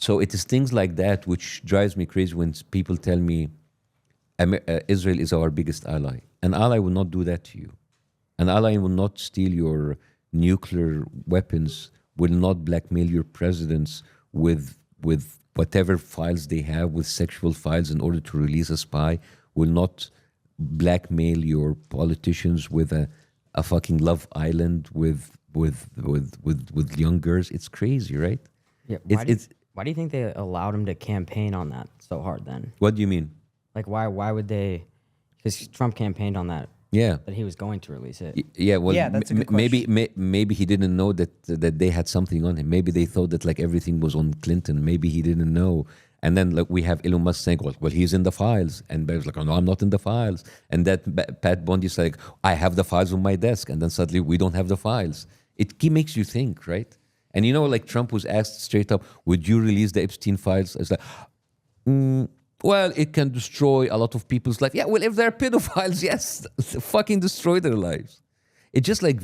So it is things like that which drives me crazy when people tell me Israel is our biggest ally. An ally will not do that to you. An ally will not steal your nuclear weapons, will not blackmail your presidents with whatever files they have, with sexual files in order to release a spy, will not blackmail your politicians with a fucking love island with young girls. It's crazy, right? Yeah. Why do you think they allowed him to campaign on that so hard then? What do you mean? Like, why would they? Because Trump campaigned on that. Yeah. That he was going to release it. Yeah, well, Yeah, that's a good question. maybe he didn't know that they had something on him. Maybe they thought that like everything was on Clinton. Maybe he didn't know. And then like we have Elon Musk saying, well, he's in the files. And Bear's like, oh, no, I'm not in the files. And that Pat Bundy's like, I have the files on my desk. And then suddenly we don't have the files. It makes you think, right? And you know, like Trump was asked straight up, would you release the Epstein files? It's like, well, it can destroy a lot of people's life. Yeah, well, if they're pedophiles, yes, fucking destroy their lives. It's just like,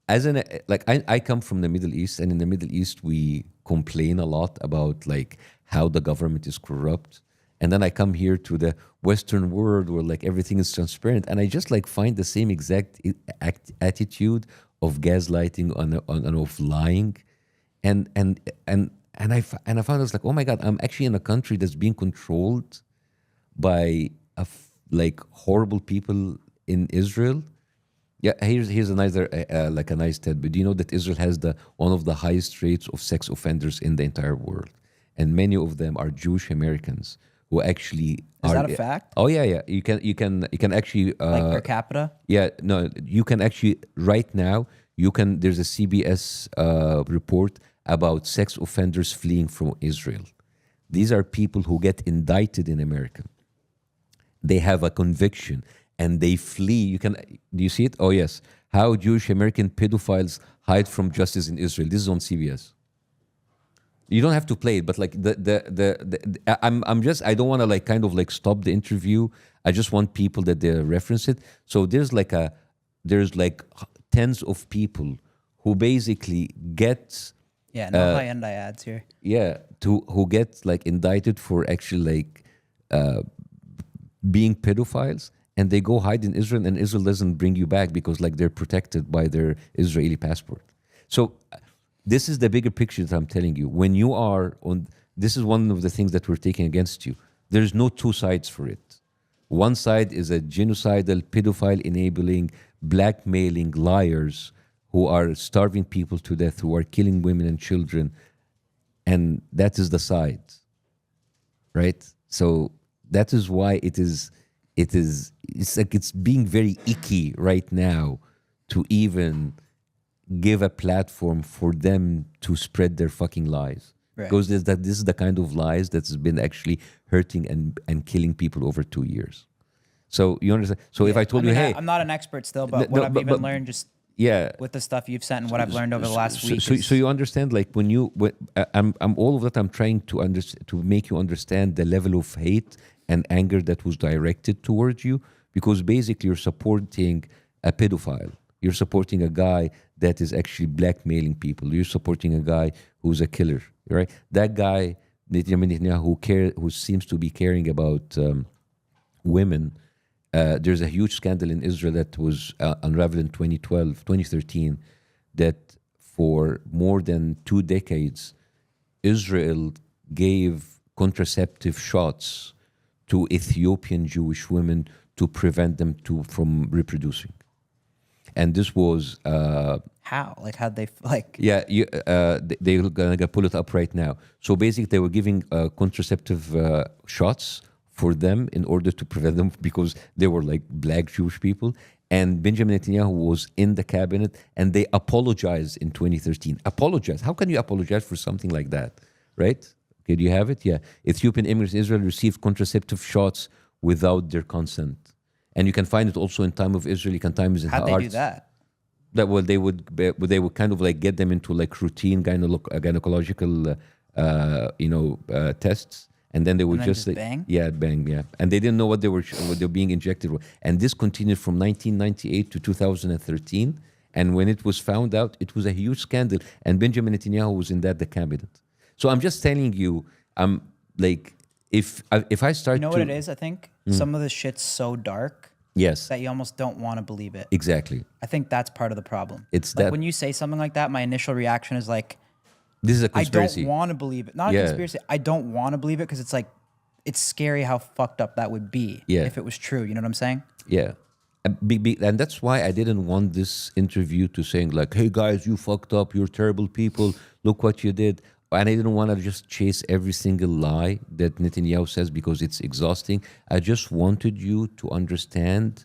I come from the Middle East, and in the Middle East, we complain a lot about like how the government is corrupt. And then I come here to the Western world where like everything is transparent. And I just like find the same exact attitude of gaslighting and of lying. And I found it's like, oh my God, I'm actually in a country that's being controlled by like horrible people in Israel. Yeah, here's another like a nice tidbit. Do you know that Israel has one of the highest rates of sex offenders in the entire world, and many of them are Jewish Americans who actually Is that a fact? Oh yeah. You can actually Like per capita? Yeah, no, you can actually right now. There's a CBS report about sex offenders fleeing from Israel. These are people who get indicted in America. They have a conviction and they flee. Do you see it? Oh yes. How Jewish American pedophiles hide from justice in Israel. This is on CBS. You don't have to play it, but like I don't want to like kind of like stop the interview. I just want people that they reference it. So there's like tens of people who basically get no high-end ads here. Yeah, who get like indicted for actually like being pedophiles, and they go hide in Israel, and Israel doesn't bring you back because like they're protected by their Israeli passport. So this is the bigger picture that I'm telling you. When you are on, this is one of the things that we're taking against you. There's no two sides for it. One side is a genocidal, pedophile enabling, blackmailing liars who are starving people to death, who are killing women and children. And that is the side, right? So that is why it's like it's being very icky right now to even give a platform for them to spread their fucking lies. Right. Because this is the kind of lies that's been actually hurting and killing people over 2 years. So you understand? So if I told you, hey... I'm not an expert still, but what I've learned just with the stuff you've sent and what I've learned over the last week. So you understand, like I'm all of that, I'm trying to make you understand the level of hate and anger that was directed towards you, because basically you're supporting a pedophile. You're supporting a guy that is actually blackmailing people. You're supporting a guy who's a killer, right? That guy, Netanyahu, who seems to be caring about women. There's a huge scandal in Israel that was unraveled in 2013, that for more than 2 decades, Israel gave contraceptive shots to Ethiopian Jewish women to prevent them from reproducing. And this was how? Like, how'd they like? Yeah, they're gonna pull it up right now. So basically, they were giving contraceptive shots for them in order to prevent them, because they were like black Jewish people. And Benjamin Netanyahu was in the cabinet, and they apologized in 2013. Apologize? How can you apologize for something like that, right? Okay, do you have it? Yeah. Ethiopian immigrants in Israel received contraceptive shots without their consent. And you can find it also in Time of Israel. You can find it in How'd they do that? Well, they would kind of like get them into like routine gynecological, tests, and then they would just bang. Yeah, bang, yeah. And they didn't know what they were being injected with. And this continued from 1998 to 2013. And when it was found out, it was a huge scandal. And Benjamin Netanyahu was in the cabinet. So I'm just telling you, I'm like, if I start, you know what it is? I think some of the shit's so dark. Yes. That you almost don't want to believe it. Exactly. I think that's part of the problem. It's like that when you say something like that, my initial reaction is like, this is a conspiracy. I don't want to believe it. Not a conspiracy. I don't want to believe it because it's like, it's scary how fucked up that would be if it was true. You know what I'm saying? Yeah. And that's why I didn't want this interview to saying like, hey guys, you fucked up. You're terrible people. Look what you did. And I didn't want to just chase every single lie that Netanyahu says because it's exhausting. I just wanted you to understand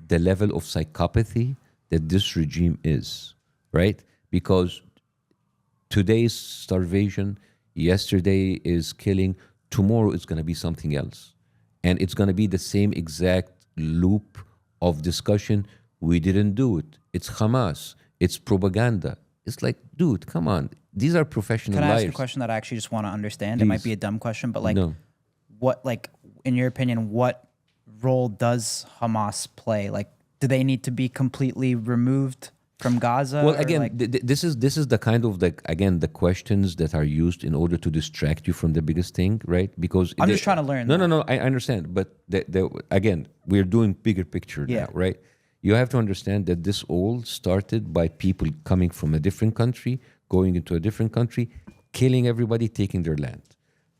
the level of psychopathy that this regime is, right? Because today's starvation, yesterday is killing, tomorrow it's going to be something else. And it's going to be the same exact loop of discussion. We didn't do it. It's Hamas. It's propaganda. It's like, dude, come on. These are professional liars. Can I ask a question that I actually just want to understand? Please. It might be a dumb question, but like, what, like, in your opinion, what role does Hamas play? Like, do they need to be completely removed from Gaza? Well, again, like, this is the kind of the questions that are used in order to distract you from the biggest thing, right? Because I'm just trying to learn. No, I understand, but again, we're doing bigger picture now, right? You have to understand that this all started by people coming from a different country, going into a different country, killing everybody, taking their land.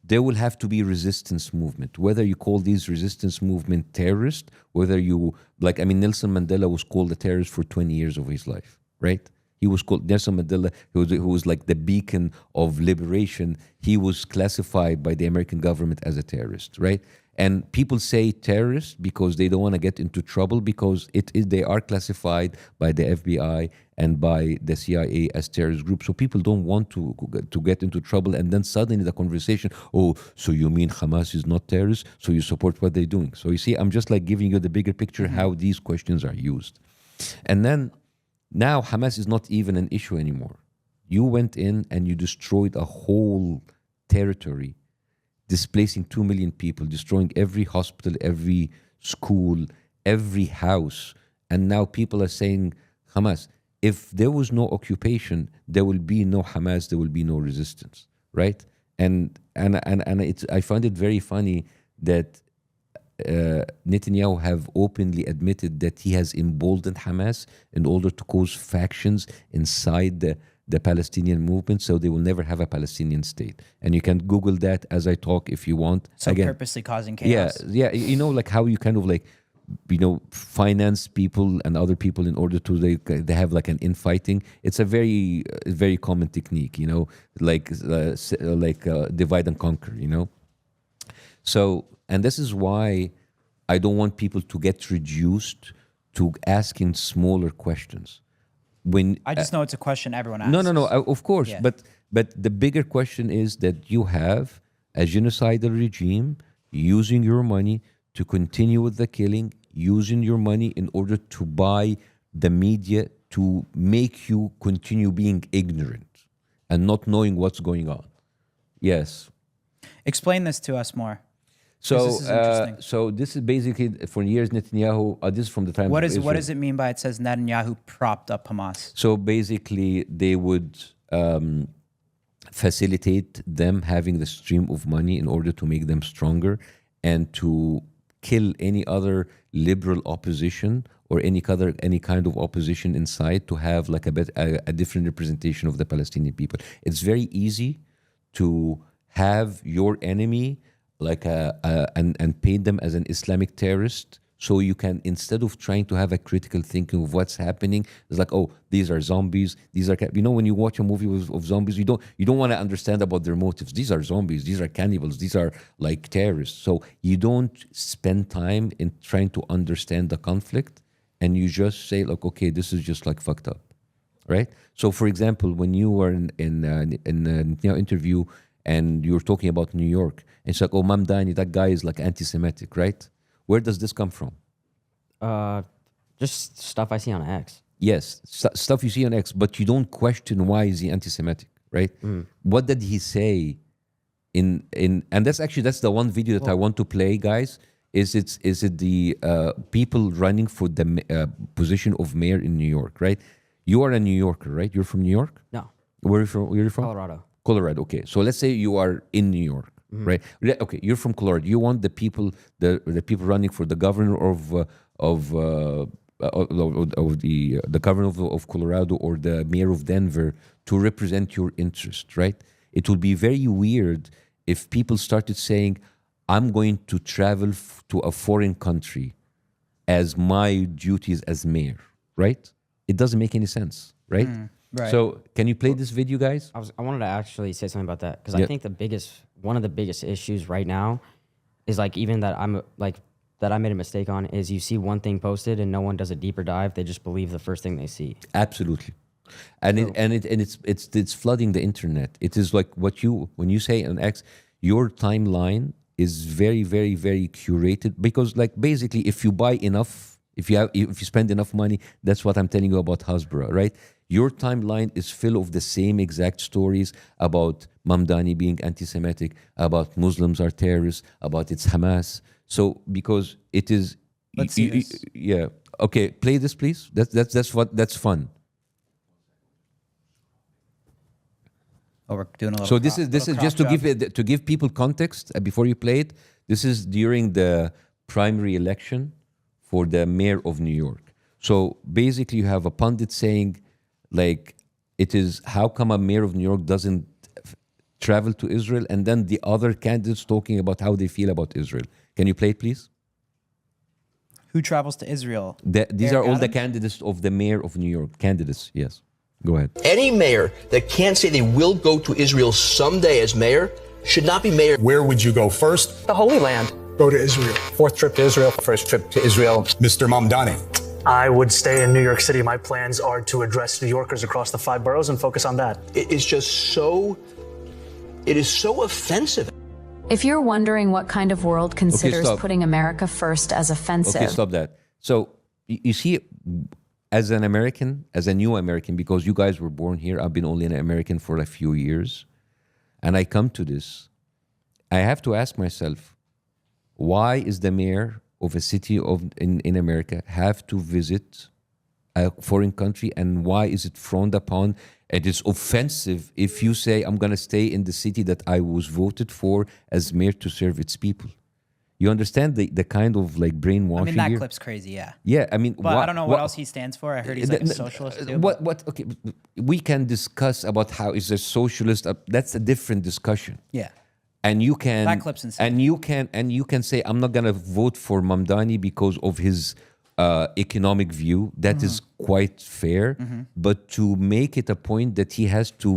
There will have to be resistance movement, whether you call these resistance movement terrorist, whether you, like, I mean, Nelson Mandela was called a terrorist for 20 years of his life, right? He was called Nelson Mandela, who was like the beacon of liberation. He was classified by the American government as a terrorist, right? And people say terrorist because they don't want to get into trouble because they are classified by the FBI and by the CIA as terrorist groups. So people don't want to get into trouble. And then suddenly the conversation, oh, so you mean Hamas is not terrorist? So you support what they're doing. So you see, I'm just like giving you the bigger picture how these questions are used. And then now Hamas is not even an issue anymore. You went in and you destroyed a whole territory, displacing 2 million people, destroying every hospital, every school, every house. And now people are saying, Hamas, if there was no occupation, there will be no Hamas, there will be no resistance, right? And I find it very funny that Netanyahu have openly admitted that he has emboldened Hamas in order to cause factions inside the Palestinian movement, so they will never have a Palestinian state. And you can Google that as I talk if you want. So again, purposely causing chaos. Yeah. You know, like how you kind of like, you know, finance people and other people in order to they have like an infighting. It's a very common technique, you know, like divide and conquer, you know. So, and this is why I don't want people to get reduced to asking smaller questions. When I just know it's a question everyone asks. No, of course. Yeah. But the bigger question is that you have a genocidal regime using your money to continue with the killing, using your money in order to buy the media to make you continue being ignorant and not knowing what's going on. Yes. Explain this to us more. So this is basically for years Netanyahu. This is from the time. What does it mean by it says Netanyahu propped up Hamas? So basically, they would facilitate them having the stream of money in order to make them stronger and to kill any other liberal opposition or any kind of opposition inside to have like a different representation of the Palestinian people. It's very easy to have your enemy like and paint them as an Islamic terrorist, so you can, instead of trying to have a critical thinking of what's happening, it's like, oh, these are zombies, these are, you know, when you watch a movie of zombies, you don't want to understand about their motives. These are zombies, these are cannibals, these are like terrorists. So you don't spend time in trying to understand the conflict, and you just say like, okay, this is just like fucked up, right? So for example, when you were in Netanyahu interview and you were talking about New York, and it's like, oh, Mamdani, that guy is like anti-Semitic, right? Where does this come from? Just stuff I see on X. Yes, stuff you see on X, but you don't question why is he anti-Semitic, right? What did he say in and that's the one video that I want to play, guys. Is it the people running for the position of mayor in New York, right? You are a New Yorker, right? You're from New York? No. Where are you from? Colorado. Colorado. Okay, so let's say you are in New York, right? Okay, you're from Colorado. You want the people running for the governor of the governor of Colorado or the mayor of Denver to represent your interest, right? It would be very weird if people started saying, I'm going to travel to a foreign country as my duties as mayor, right? It doesn't make any sense, right? Right. So can you play this video, guys? I wanted to actually say something about that because I think one of the biggest issues right now is like even that I made a mistake on is you see one thing posted and no one does a deeper dive. They just believe the first thing they see. Absolutely. And it's flooding the internet. It is like when you say an X, your timeline is very, very, very curated because like basically if you buy enough, if you spend enough money, that's what I'm telling you about Hasbro, right? Your timeline is full of the same exact stories about Mamdani being anti-Semitic, about Muslims are terrorists, about it's Hamas. So because it is, Let's see this. yeah. Okay, play this, please. That's fun. Oh, we're doing a little. So this is just to give people context before you play it. This is during the primary election for the mayor of New York. So basically, you have a pundit saying, like, it is how come a mayor of New York doesn't travel to Israel, and then the other candidates talking about how they feel about Israel. Can you play it, please? Who travels to Israel? These Eric are all the Adams? candidates of the mayor of New York. Candidates, yes. Go ahead. Any mayor that can't say they will go to Israel someday as mayor should not be mayor. Where would you go first? The Holy Land. Go to Israel. Fourth trip to Israel. First trip to Israel. Mr. Mamdani. I would stay in New York City. My plans are to address New Yorkers across the 5 boroughs and focus on that. It is so offensive. If you're wondering what kind of world considers stop. putting America first as offensive, Okay, stop that. So you see, as an American, as a new American, because you guys were born here, I've been only an American for a few years, and I come to this, I have to ask myself, why is the mayor of a city in America have to visit a foreign country, and why is it frowned upon? It is offensive if you say, I'm going to stay in the city that I was voted for as mayor to serve its people. You understand the kind of like brainwashing I mean, that here? clip's crazy, yeah. Yeah, I mean, But I don't know what else he stands for. I heard he's like a socialist too. Okay, we can discuss about how is a socialist. That's a different discussion. Yeah. And you can That clip's insane. and you can say I'm not gonna vote for Mamdani because of his economic view. That is quite fair. But to make it a point that he has to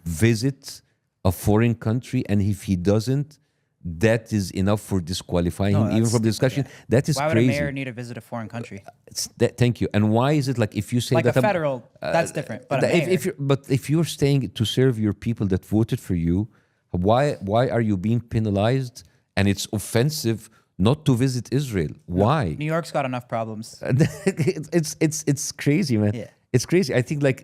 visit a foreign country, and if he doesn't, that is enough for disqualifying him, even that's from the discussion. stupid, That is Why would crazy. a mayor need to visit a foreign country? Thank you. And why is it like if you say Like that a federal, that's different. But a mayor, if you're staying to serve your people that voted for you, why are you being penalized? And it's offensive not to visit Israel. Why? New York's got enough problems. It's crazy, man. Yeah. It's crazy. I think like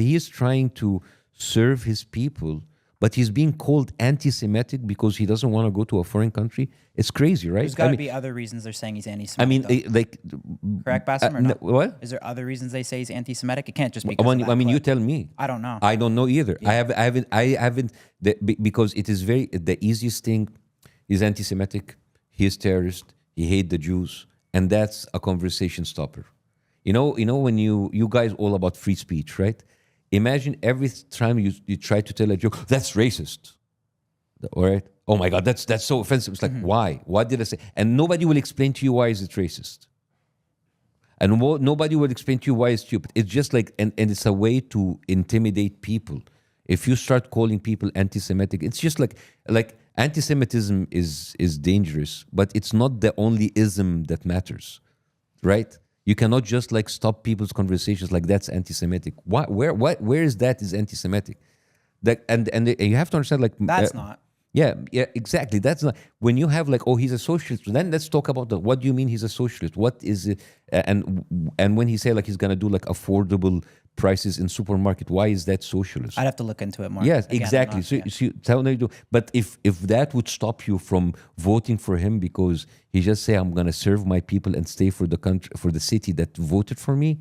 he is trying to serve his people, but he's being called anti-Semitic because he doesn't want to go to a foreign country. It's crazy, right? There's got to be other reasons they're saying he's anti-Semitic. like correct, Bassem, or not? what? Is there other reasons they say he's anti-Semitic? It can't just be. I mean, you tell me. I don't know. I don't know either. I haven't because it is the easiest thing. He's anti-Semitic. He is terrorist. He hates the Jews, and that's a conversation stopper. You know when you guys all about free speech, right? Imagine every time you try to tell a joke, that's racist. All right? Oh my God, that's so offensive. It's like, why? What did I say? And nobody will explain to you why is it racist. And nobody will explain to you why it's stupid. It's just like, and it's a way to intimidate people. If you start calling people anti-Semitic, it's just like anti-Semitism is dangerous, but it's not the only ism that matters, right? You cannot just like stop people's conversations like that's anti-Semitic. Where is that is anti-Semitic? That and you have to understand like That's not. Yeah, exactly. That's not when you have like, oh, he's a socialist. Then let's talk about what do you mean he's a socialist? What is it? And when he say like he's gonna do like affordable prices in supermarket, why is that socialist? I'd have to look into it more. Yes, Again, I'm exactly. not- So tell me, but if that would stop you from voting for him because he just say I'm gonna serve my people and stay for the country, for the city that voted for me,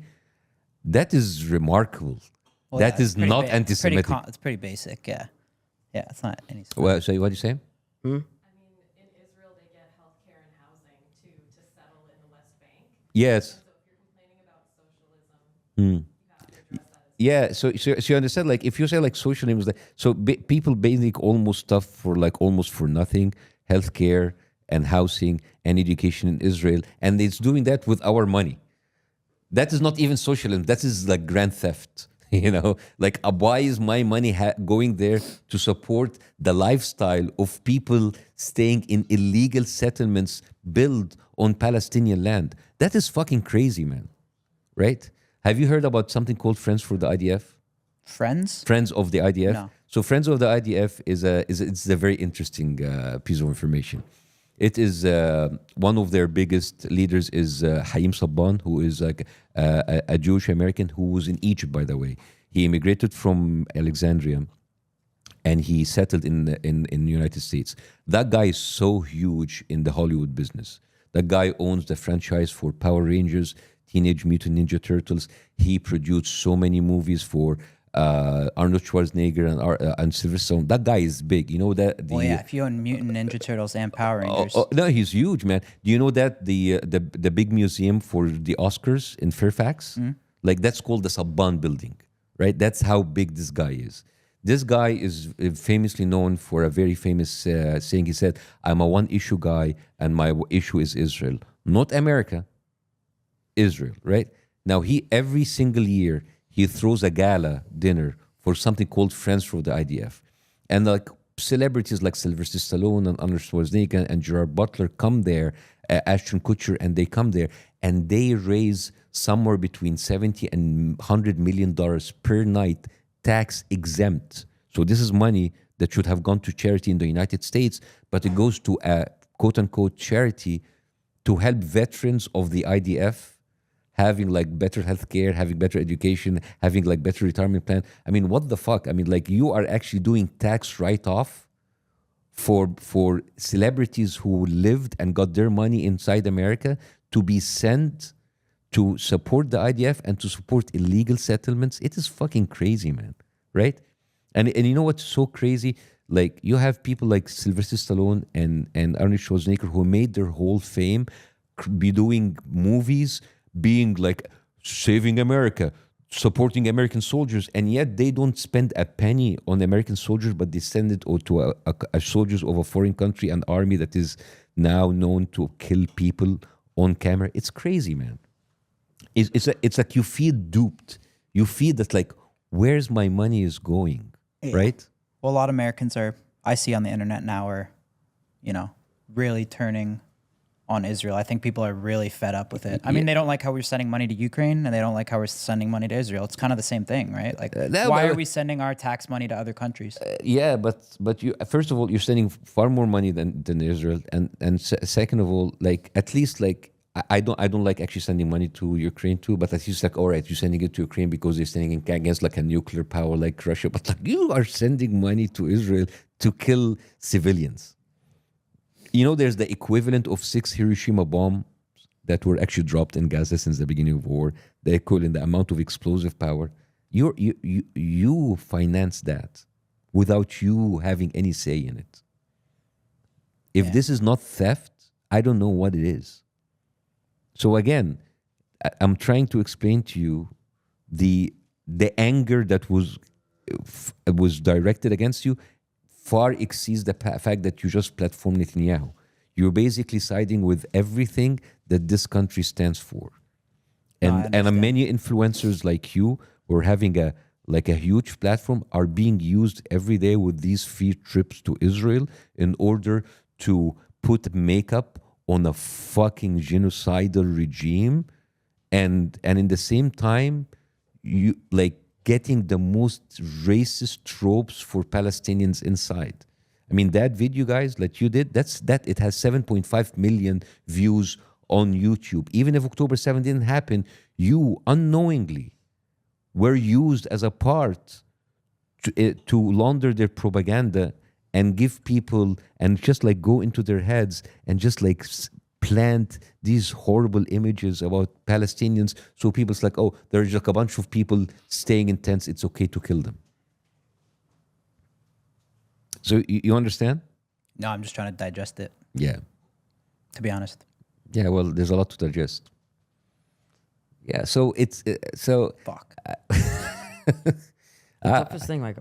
that is remarkable. Well, that yeah, is not anti-Semitic. It's pretty basic. Yeah. Yeah. It's not any. Well, so what do you say? I mean, in Israel, they get healthcare and housing to settle in the West Bank. Yes. So if you're complaining about socialism, you have to address that as Yeah, so you understand, like, if you say like socialism is like, so people basically almost stuff for like almost for nothing, healthcare and housing and education in Israel, and it's doing that with our money. That is not even socialism. That is like grand theft. You know, like why is my money going there to support the lifestyle of people staying in illegal settlements built on Palestinian land? That is fucking crazy, man. Right? Have you heard about something called Friends for the IDF? Friends? Friends of the IDF. No. So Friends of the IDF it's a very interesting piece of information. It is one of their biggest leaders is Haim Sabban, who is like a Jewish American who was in Egypt, by the way. He immigrated from Alexandria, and he settled in the United States. That guy is so huge in the Hollywood business. That guy owns the franchise for Power Rangers, Teenage Mutant Ninja Turtles. He produced so many movies for Arnold Schwarzenegger and Sylvester Stallone. That guy is big. You know that. Well, yeah. If you own Mutant Ninja Turtles and Power Rangers. No, he's huge, man. Do you know that the big museum for the Oscars in Fairfax, like that's called the Sabban Building, right? That's how big this guy is. This guy is famously known for a very famous saying. He said, "I'm a one-issue guy, and my issue is Israel, not America. Israel." Right now, he every single year he throws a gala dinner for something called Friends for the IDF. And like celebrities like Sylvester Stallone and Arnold Schwarzenegger and Gerard Butler come there, Ashton Kutcher, and they come there and they raise somewhere between $70 and $100 million per night, tax exempt. So this is money that should have gone to charity in the United States, but it goes to a quote unquote charity to help veterans of the IDF having like better healthcare, having better education, having like better retirement plan. I mean, what the fuck? I mean, like you are actually doing tax write-off for celebrities who lived and got their money inside America to be sent to support the IDF and to support illegal settlements. It is fucking crazy, man. Right? And you know what's so crazy? Like you have people like Sylvester Stallone and Arnold Schwarzenegger who made their whole fame be doing movies, being like saving America, supporting American soldiers, and yet they don't spend a penny on American soldiers, but they send it to a soldiers of a foreign country, an army that is now known to kill people on camera. It's crazy, man. It's like you feel duped. You feel that like, where's my money is going, right? Well, a lot of Americans I see on the internet now are, really turning on Israel. I think people are really fed up with it. I mean, they don't like how we're sending money to Ukraine, and they don't like how we're sending money to Israel. It's kind of the same thing, right? Like, why are we sending our tax money to other countries? Yeah, but you first of all, you're sending far more money than Israel, and second of all, like at least like I don't like actually sending money to Ukraine too, but at least like all right, you're sending it to Ukraine because they're sending it against like a nuclear power like Russia, but like you are sending money to Israel to kill civilians. You know, there's the equivalent of 6 Hiroshima bombs that were actually dropped in Gaza since the beginning of war. The equivalent, the amount of explosive power. You finance that without you having any say in it. If this is not theft, I don't know what it is. So again, I'm trying to explain to you the anger that was directed against you far exceeds the fact that you just platform Netanyahu. You're basically siding with everything that this country stands for. And many influencers like you who are having a huge platform are being used every day with these free trips to Israel in order to put makeup on a fucking genocidal regime, and in the same time you like getting the most racist tropes for Palestinians inside. I mean, that video, guys, that you did, it has 7.5 million views on YouTube. Even if October 7th didn't happen, you unknowingly were used as a part to launder their propaganda and give people and just like go into their heads and just like plant these horrible images about Palestinians. So people's like, oh, there's like a bunch of people staying in tents. It's okay to kill them. So you understand? No, I'm just trying to digest it, Yeah. to be honest. Yeah, well, there's a lot to digest. Yeah, so it's Fuck. The toughest thing, like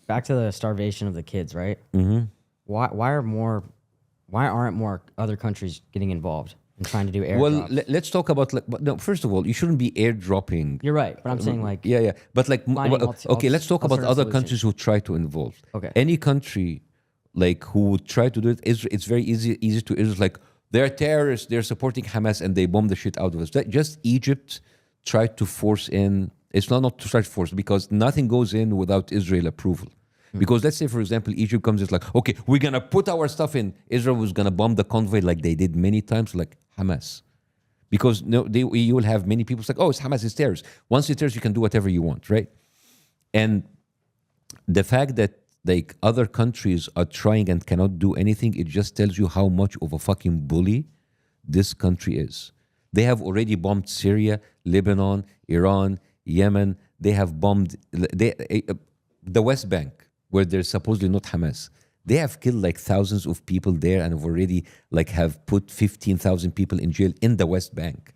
back to the starvation of the kids, right? Mm-hmm. Why aren't more other countries getting involved and trying to do airdrops? Well, let's talk about no. First of all, you shouldn't be airdropping. You're right, but I'm saying like Yeah, but like okay, let's talk about other alternative countries who try to involve. Okay. Any country like who would try to do it, it's very easy to Israel. Like they're terrorists, they're supporting Hamas, and they bomb the shit out of us. Just Egypt tried to force in. It's not to try to force because nothing goes in without Israel approval. Because let's say, for example, Egypt comes, it's like, okay, we're going to put our stuff in. Israel was going to bomb the convoy like they did many times, like Hamas. Because you will have many people like, oh, it's Hamas, it's terrorists. Once it's terrorists, you can do whatever you want, right? And the fact that like other countries are trying and cannot do anything, it just tells you how much of a fucking bully this country is. They have already bombed Syria, Lebanon, Iran, Yemen. They have bombed the West Bank, where there's supposedly not Hamas. They have killed like thousands of people there and have already like have put 15,000 people in jail in the West Bank.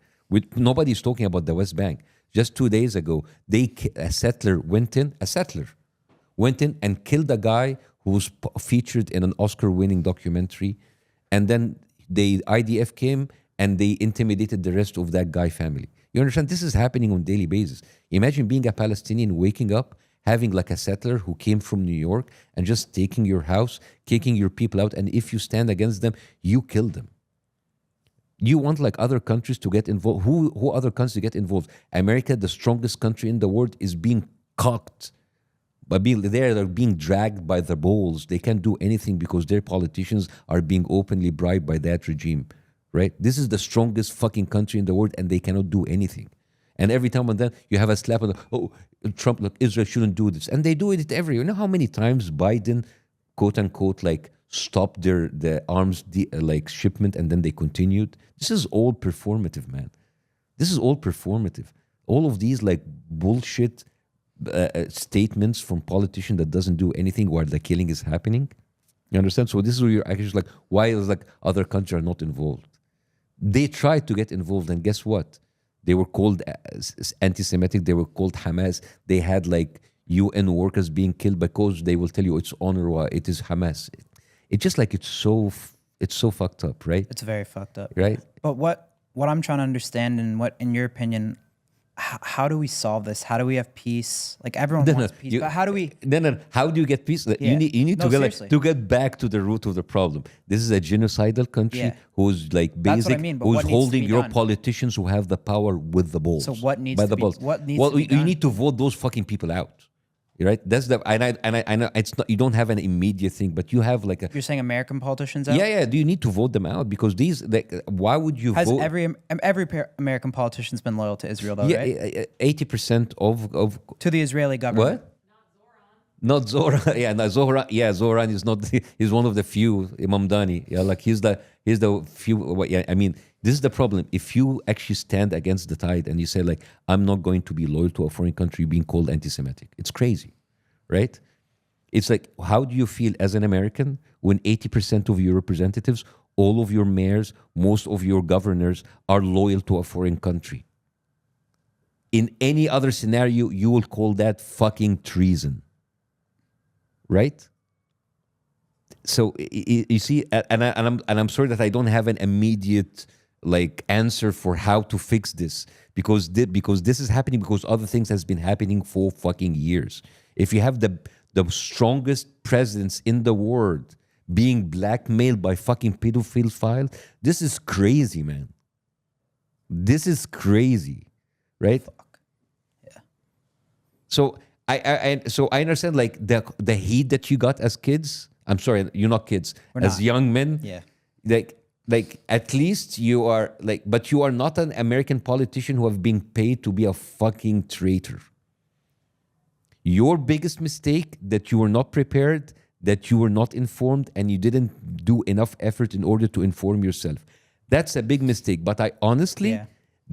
Nobody's talking about the West Bank. Just 2 days ago, a settler went in and killed a guy who was featured in an Oscar-winning documentary. And then the IDF came and they intimidated the rest of that guy's family. You understand? This is happening on a daily basis. Imagine being a Palestinian, waking up, having like a settler who came from New York and just taking your house, kicking your people out, and if you stand against them, you kill them. You want like other countries to get involved. Who other countries to get involved? America, the strongest country in the world, is being cocked. But they're being dragged by the balls. They can't do anything because their politicians are being openly bribed by that regime, right? This is the strongest fucking country in the world and they cannot do anything. And every time and then you have a slap on the, oh, Trump, look, Israel shouldn't do this. And they do it everywhere. You know how many times Biden, quote unquote, like stopped the arms like shipment and then they continued? This is all performative, man. This is all performative. All of these like bullshit statements from politicians that doesn't do anything while the killing is happening. You understand? So this is where you're actually like, why is like other countries are not involved? They tried to get involved and guess what? They were called anti-Semitic. They were called Hamas. They had like UN workers being killed because they will tell you it's UNRWA, it is Hamas. It's just like it's so fucked up, right? It's very fucked up, right? But what I'm trying to understand, and what, in your opinion, how do we solve this? How do we have peace? Like everyone wants peace, but how do we? How do you get peace? Yeah. You need No, to get back to the root of the problem. This is a genocidal country who's like That's what I basic, mean, but who's what needs to holding be your done? politicians who have the power with the balls. So what needs by to the be? balls. What needs well, to be you done? need to vote those fucking people out. Right? That's the I know it's not, you don't have an immediate thing, but you have like a. You're saying American politicians out? Yeah. Do you need to vote them out because these? Like, why would you Has vote? every American politician's been loyal to Israel though, right? 80% of To the Israeli government. what? Not Zoran. Yeah, no, Zoran. Yeah, Zoran is not. He's one of the few. Imam Dani. Yeah, like he's the few. Yeah, I mean, this is the problem. If you actually stand against the tide and you say like, I'm not going to be loyal to a foreign country, being called anti-Semitic, it's crazy, right? It's like, how do you feel as an American when 80% of your representatives, all of your mayors, most of your governors are loyal to a foreign country? In any other scenario, you will call that fucking treason. Right? So you see, and I'm sorry that I don't have an immediate like answer for how to fix this because this is happening because other things has been happening for fucking years. If you have the strongest presidents in the world being blackmailed by fucking pedophile, this is crazy, man. This is crazy, right? Fuck. Yeah. So I understand like the heat that you got as kids. I'm sorry, you're not kids. As young men. Yeah. Like at least you are like, but you are not an American politician who have been paid to be a fucking traitor. Your biggest mistake that you were not prepared, that you were not informed, and you didn't do enough effort in order to inform yourself. That's a big mistake. But I honestly,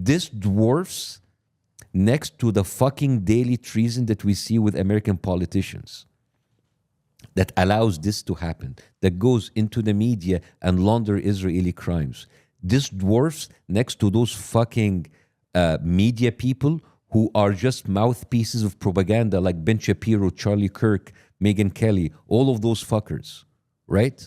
this dwarfs next to the fucking daily treason that we see with American politicians that allows this to happen, that goes into the media and launder Israeli crimes. This dwarfs next to those fucking media people who are just mouthpieces of propaganda like Ben Shapiro, Charlie Kirk, Megyn Kelly, all of those fuckers, right?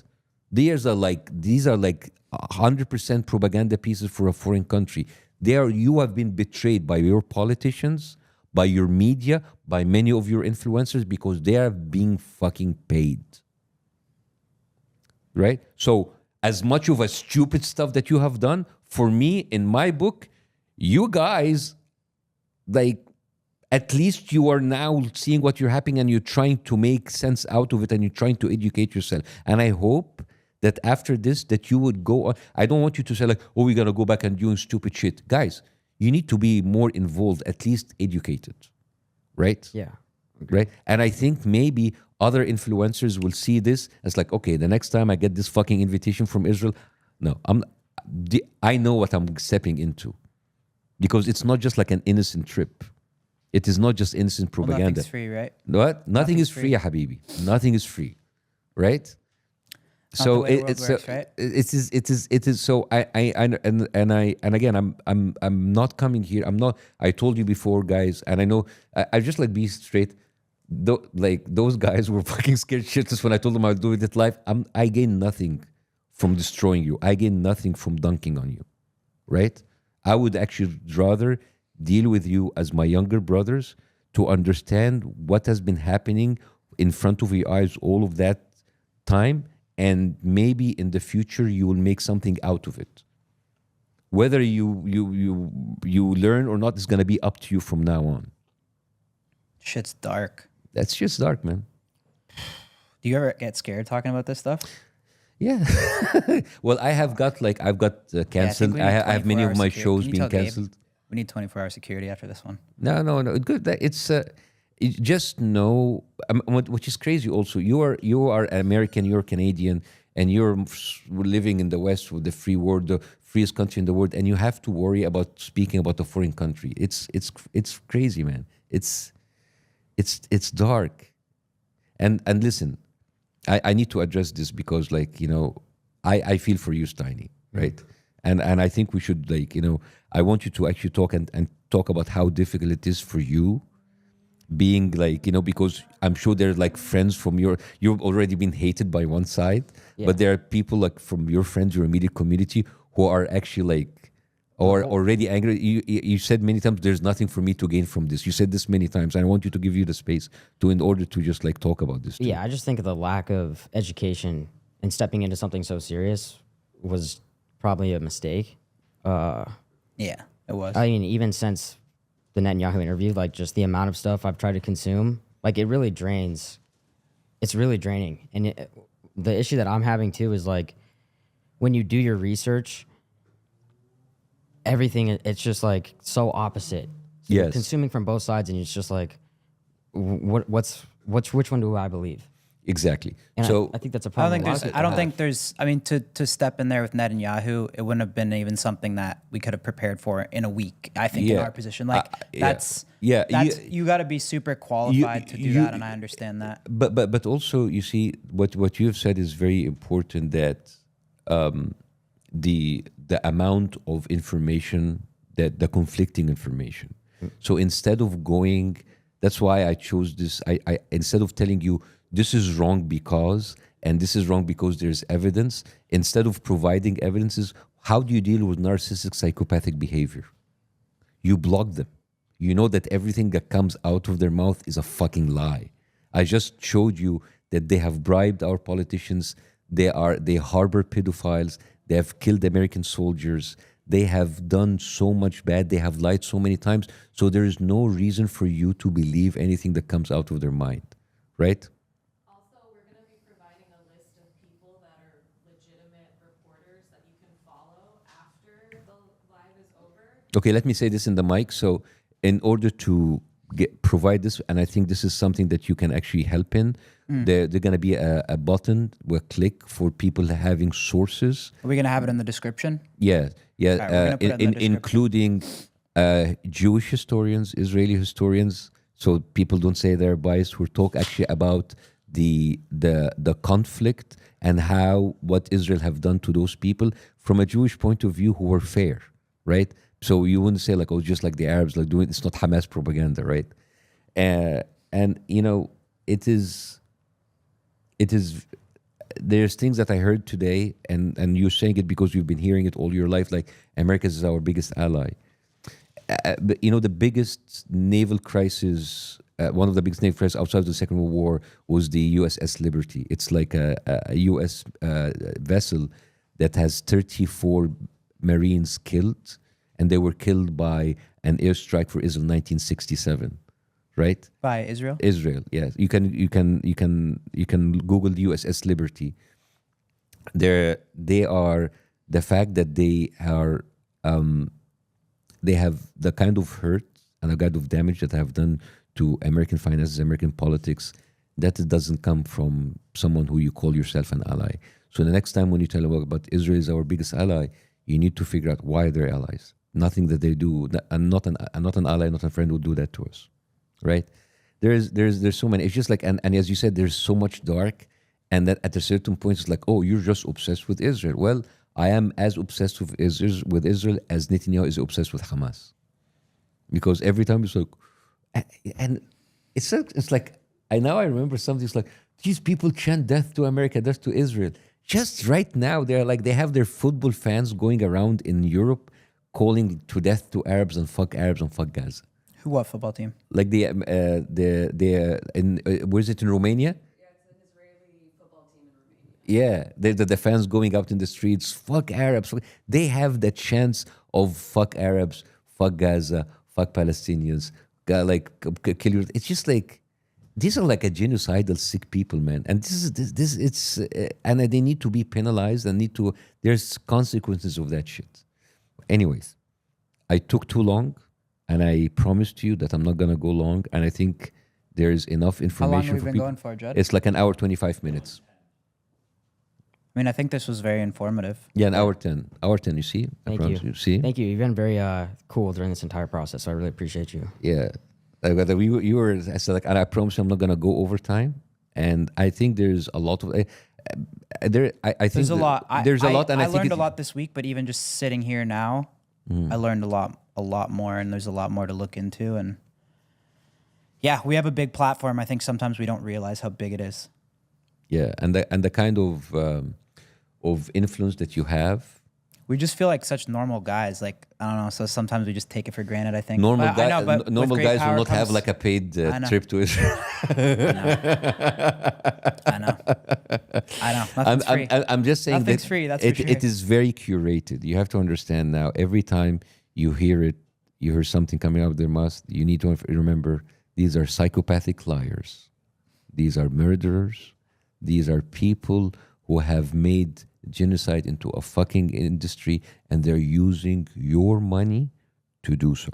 These are like 100% propaganda pieces for a foreign country. You have been betrayed by your politicians, by your media, by many of your influencers because they are being fucking paid. Right? So as much of a stupid stuff that you have done, for me, in my book, you guys, like, at least you are now seeing what you're happening and you're trying to make sense out of it and you're trying to educate yourself. And I hope that after this, that you would go on. I don't want you to say like, oh, we're going to go back and doing stupid shit. Guys, you need to be more involved, at least educated, right? Yeah. Right? And I think maybe other influencers will see this as like, okay, the next time I get this fucking invitation from Israel, no, I know what I'm stepping into. Because it's not just like an innocent trip. It is not just innocent propaganda. Nothing's free, right? What? Nothing is free, ya habibi. Nothing is free, right? So it's right? it is. So and again, I'm not coming here. I'm not. I told you before, guys, and I know. I just like be straight. Like those guys were fucking scared shitless when I told them I'd do it live. I gain nothing from destroying you. I gain nothing from dunking on you, right? I would actually rather deal with you as my younger brothers to understand what has been happening in front of your eyes all of that time, and maybe in the future you will make something out of it. Whether you learn or not is going to be up to you from now on. Shit's dark. That's just dark, man. Do you ever get scared talking about this stuff? Yeah. Well, I've got canceled. I have many of my shows being canceled. We need 24-hour security after this one. No. Good. It's just know, which is crazy. Also, you are American. You're Canadian, and you're living in the West with the free world, the freest country in the world, and you have to worry about speaking about a foreign country. It's crazy, man. It's dark. And listen, I need to address this because, like, you know, I feel for you, Steiny, right? And I think we should, like, you know, I want you to actually talk and talk about how difficult it is for you being, like, you know, because I'm sure there are like friends from you've already been hated by one side, but there are people like from your friends, your immediate community who are actually like, or already angry. You said many times, there's nothing for me to gain from this. You said this many times, and I want you to give you the space in order to just like talk about this too. Yeah, I just think the lack of education and stepping into something so serious was probably a mistake. Yeah, it was. I mean, even since the Netanyahu interview, like just the amount of stuff I've tried to consume, like it really drains. It's really draining. And the issue that I'm having too is like when you do your research, everything, it's just like so opposite. So you're consuming from both sides, and it's just like, which one do I believe? Exactly. And so I think that's a problem. I don't think there's. I mean, to step in there with Netanyahu, it wouldn't have been even something that we could have prepared for in a week. I think in our position, like that's you got to be super qualified to do that, and I understand that. But also, you see, what you have said is very important. That the amount of information, that the conflicting information. So instead of going, that's why I chose this. I instead of telling you, this is wrong because, and this is wrong because there's evidence, instead of providing evidences, how do you deal with narcissistic psychopathic behavior? You block them. You know that everything that comes out of their mouth is a fucking lie. I just showed you that they have bribed our politicians. They harbor pedophiles. They have killed American soldiers. They have done so much bad. They have lied so many times. So there is no reason for you to believe anything that comes out of their mind, right? Okay, let me say this in the mic. So in order to provide this, and I think this is something that you can actually help in. They're going to be a button with a click for people having sources. Are we going to have it in the description? Yeah, All right, we're gonna put it in the description. including Jewish historians, Israeli historians, so people don't say they're biased, who talk actually about the conflict and what Israel have done to those people from a Jewish point of view, who were fair, right? So you wouldn't say like, oh, just like the Arabs like doing, it's not Hamas propaganda, right? And you know, it is. There's things that I heard today, and you're saying it because you've been hearing it all your life, like America is our biggest ally. But you know, the biggest naval crisis, one of the biggest naval crises outside of the Second World War was the USS Liberty. It's like a US vessel that has 34 Marines killed, and they were killed by an airstrike for Israel in 1967. Right? By Israel? Israel, yes. You can Google the USS Liberty. They are the fact that they have the kind of hurt and the kind of damage that have done to American finances, American politics, that it doesn't come from someone who you call yourself an ally. So the next time when you tell them about Israel is our biggest ally, you need to figure out why they're allies. Nothing that they do, and not an ally, not a friend would do that to us. Right, there's so many. It's just like, and as you said, there's so much dark, and that at a certain point it's like, oh, you're just obsessed with Israel. Well, I am as obsessed with Israel as Netanyahu is obsessed with Hamas, because every time it's like, and it's like I remember something. It's like these people chant death to America, death to Israel. Just right now, they're like, they have their football fans going around in Europe calling to death to Arabs and fuck Gaza. Who, what football team? Like where is it in Romania? Yeah, it's an Israeli football team in Romania. Yeah, the fans going out in the streets, fuck Arabs. They have the chance of fuck Arabs, fuck Gaza, fuck Palestinians, kill you. It's just like, these are like a genocidal sick people, man. And and they need to be penalized and there's consequences of that shit. Anyways, I took too long. And I promised you that I'm not going to go long. And I think there's enough information. How long have we been people. going for, Judd? It's like an hour, 25 minutes. I mean, I think this was very informative. Yeah, an hour 10. Hour 10, you see? Thank you. See? Thank you. You've been very cool during this entire process, so I really appreciate you. Yeah. You were, I said, like, and I promise you I'm not going to go over time. And I think there's a lot of... I think there's a lot. There's a lot. And I learned a lot this week, but even just sitting here now, I learned a lot more, and there's a lot more to look into. And yeah, we have a big platform. I think sometimes we don't realize how big it is. Yeah, and the kind of influence that you have. We just feel like such normal guys. Like, I don't know. So sometimes we just take it for granted, I think. Normal guys will not have like a paid trip to Israel. I know. Nothing's free. I'm just saying Nothing's that free. That's for sure. It is very curated. You have to understand now, every time you hear something coming out of their mouth, you need to remember, these are psychopathic liars. These are murderers. These are people who have made genocide into a fucking industry, and they're using your money to do so.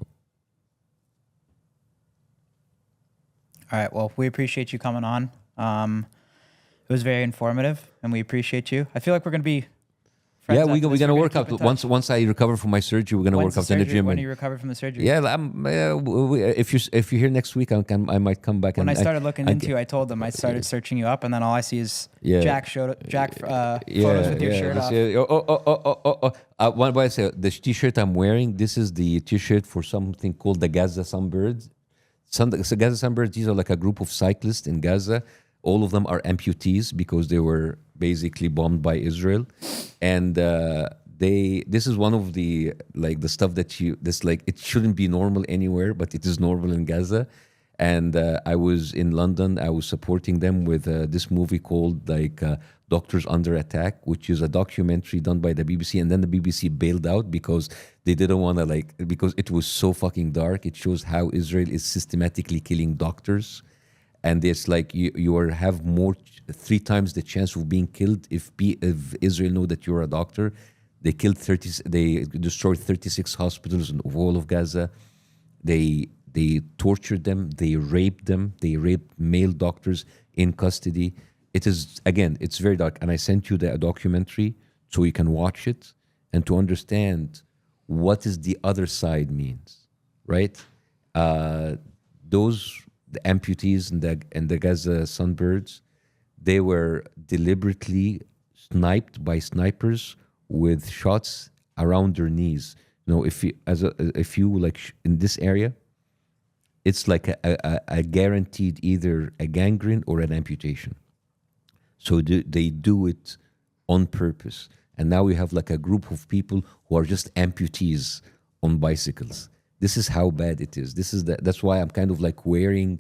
All right. Well, we appreciate you coming on. It was very informative, and we appreciate you. I feel like we're going to be friends. Yeah, we're going to work out. Once I recover from my surgery, we're going to work out in the gym. When you recover from the surgery? Yeah, if you're here next week, I might come back. When I started looking into you, I told them I started searching you up, and then all I see is Jack photos with your shirt off. What I say, the T-shirt I'm wearing, this is the T-shirt for something called the Gaza Sunbirds. Gaza Sunbirds, these are like a group of cyclists in Gaza. All of them are amputees because they were basically bombed by Israel, and this is one of the stuff that it shouldn't be normal anywhere, but it is normal in Gaza. And I was in London. I was supporting them with this movie called Doctors Under Attack, which is a documentary done by the BBC, and then the BBC bailed out because they didn't want to because it was so fucking dark. It shows how Israel is systematically killing doctors. And it's like you have 3 times the chance of being killed if Israel know that you're a doctor. They killed they destroyed 36 hospitals in all of Gaza. They they tortured them, they raped them, they raped male doctors in custody. It is, again, it's very dark. And I sent you the documentary so you can watch it and to understand what is the other side means, right? Those the amputees and the Gaza sunbirds, they were deliberately sniped by snipers with shots around their knees. You know, if you like in this area, it's like a guaranteed either a gangrene or an amputation. So they do it on purpose. And now we have like a group of people who are just amputees on bicycles. This is how bad it is. That's why I'm kind of like wearing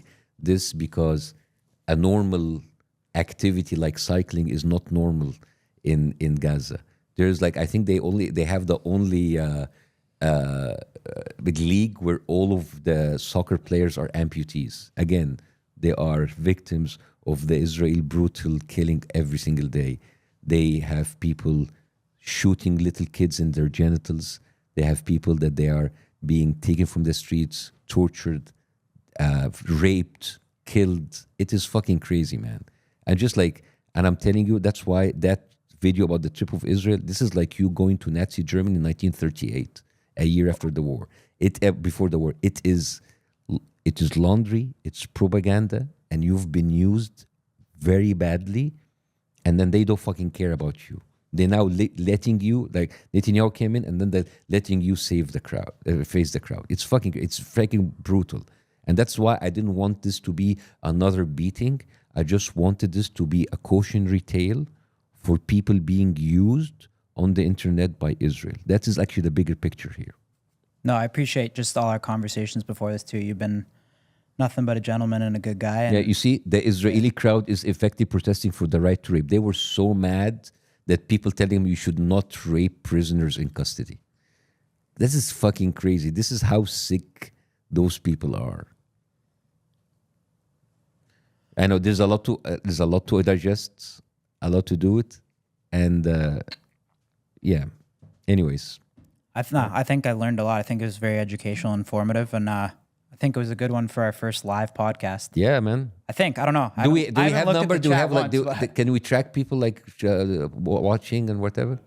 this, because a normal activity like cycling is not normal in Gaza. There's like, I think they have the only big league where all of the soccer players are amputees. Again, they are victims of the Israel brutal killing every single day. They have people shooting little kids in their genitals. They have people that they are being taken from the streets, tortured, raped, killed. It is fucking crazy, man. And I'm telling you, that's why that video about the trip of Israel, this is like you going to Nazi Germany in 1938, a year after the war. Before the war, it is laundry, it's propaganda, and you've been used very badly, and then they don't fucking care about you. They're now letting you, like Netanyahu came in, and then they're letting you save the crowd, face the crowd. It's fucking brutal. And that's why I didn't want this to be another beating. I just wanted this to be a cautionary tale for people being used on the internet by Israel. That is actually the bigger picture here. No, I appreciate just all our conversations before this too. You've been nothing but a gentleman and a good guy. And yeah, you see, the Israeli crowd is effectively protesting for the right to rape. They were so mad that people telling them you should not rape prisoners in custody. This is fucking crazy. This is how sick those people are. I know there's a lot to digest, a lot to do it, and yeah. Anyways, I think I learned a lot. I think it was very educational, informative, and I think it was a good one for our first live podcast. Yeah, man. I think, I don't know. Do we have number? Do we have like? Can we track people like watching and whatever?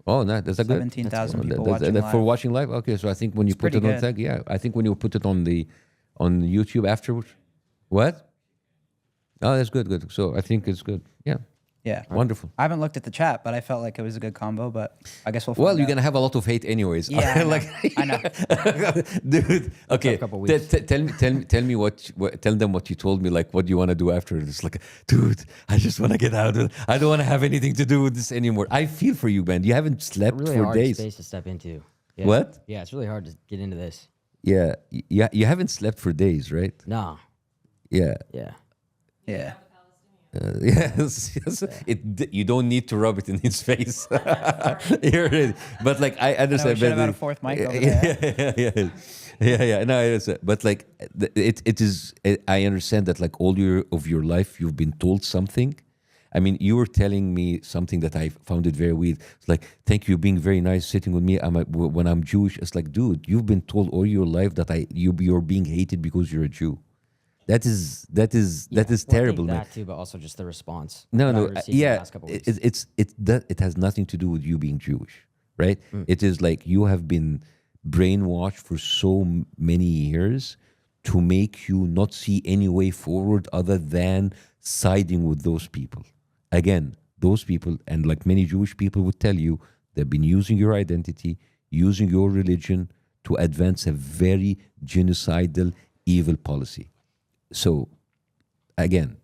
Oh, no, that's a good 17,000 people watching live. For watching live. Okay, so I think when you put it on tag, yeah, I think when you put it on YouTube afterwards. What? Oh, that's good. So I think it's good. Yeah. Yeah. Wonderful. I haven't looked at the chat, but I felt like it was a good combo, but I guess we'll find Well, you're out. going to have a lot of hate anyways. Yeah, I know. Dude, okay. Tell them what you told me, like what do you want to do after this? Like, dude, I just want to get out of it. I don't want to have anything to do with this anymore. I feel for you, man. You haven't slept really for hard days. Space to step into. Yeah. What? Yeah, it's really hard to get into this. Yeah. You haven't slept for days, right? No. Yeah. Yeah. Yeah. Yes. You don't need to rub it in his face. But like I understand. We should have had a fourth mic over there. Yeah. No, I understand. But like it is. I understand that like all of your life you've been told something. I mean, you were telling me something that I found it very weird. It's like, thank you, being very nice, sitting with me. When I'm Jewish, it's like, dude, you've been told all your life that you're being hated because you're a Jew. That is terrible, man. That too, but also just the response. No, yeah. It has nothing to do with you being Jewish, right? It is like you have been brainwashed for so many years to make you not see any way forward other than siding with those people. Again, those people, and like many Jewish people would tell you, they've been using your identity, using your religion to advance a very genocidal, evil policy. So, again,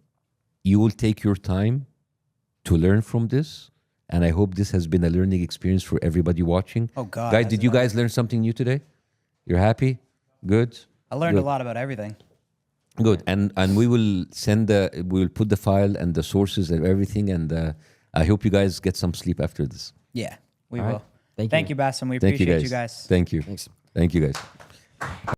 you will take your time to learn from this, and I hope this has been a learning experience for everybody watching. Oh, God. Guys, did you guys learn something new today? You're happy? Good? I learned a lot about everything. Good. And we will we will put the file and the sources and everything, and I hope you guys get some sleep after this. Yeah, we All will. right. Thank Thank you, Bاسم. We appreciate you guys. Thank you. Thanks. Thank you, guys.